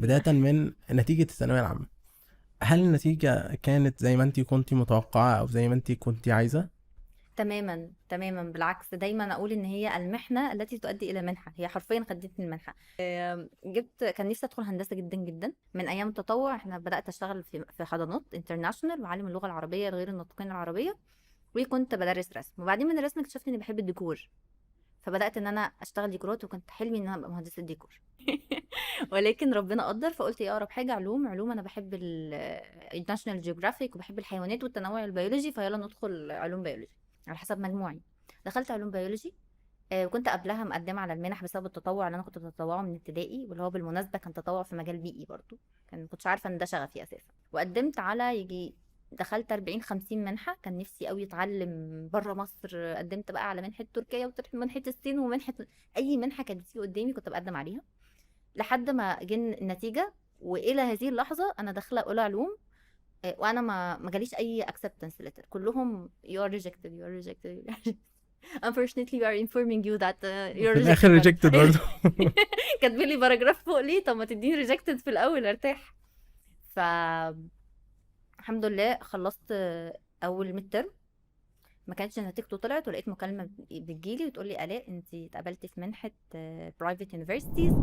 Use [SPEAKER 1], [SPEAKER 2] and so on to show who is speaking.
[SPEAKER 1] بداية من نتيجة الثانوية العامة، هل النتيجة كانت زي ما انتي كنتي متوقعة او زي ما انتي كنتي عايزة؟
[SPEAKER 2] تماما تماما، بالعكس دايما اقول ان هي المحنه التي تؤدي الى منحه، هي حرفيا خدتني المنحه. كان نفسي ادخل هندسه جدا جدا من ايام التطوع. احنا بدات اشتغل في حضانات انترناشونال وعالم اللغه العربيه لغير الناطقين العربيه، وكنت بدرس رسم. وبعدين من الرسم اكتشفت اني بحب الديكور، فبدات ان انا اشتغل ديكورات، وكنت حلمي ان انا ابقى مهندسه ديكور. ولكن ربنا قدر، فقلت ايه اقرب حاجه؟ علوم. انا بحب الناشونال جيوغرافيك وبحب الحيوانات والتنوع البيولوجي، فيلا ندخل علوم بيولوجي على حسب مجموعي. دخلت علوم بيولوجي. وكنت قبلها مقدمه على المنح بسبب التطوع اللي انا كنت بتطوعه من ابتدائي، واللي هو بالمناسبه كان تطوع في مجال بيئي برضو. ما كنتش عارفه ان ده شغفي اساسا. وقدمت على يجي، دخلت 40 50 منحه. كان نفسي قوي اتعلم بره مصر. قدمت بقى على منحه تركيا ومنحه الصين ومنحه اي منحه كانت بتيجي قدامي كنت بقدم عليها، لحد ما جن النتيجه. والى هذه اللحظه انا داخله اولى علوم. وانا ما جاليش اي acceptance letter. كلهم you are rejected, you are rejected, you are rejected. Unfortunately we are informing you that you are
[SPEAKER 1] في الاخر
[SPEAKER 2] rejected madam.
[SPEAKER 1] ريجكتد برضه.
[SPEAKER 2] كاتبين لي باراجراف فوق، ليه؟ طب ما تديني rejected في الاول ارتاح. ف الحمد لله خلصت اول ميد ترم. ما كانتش نتيجته طلعت، ولقيت مكالمه بتجيلي وتقول لي الاء انت اتقبلتي في منحه برايفت يونيفرسيتيز.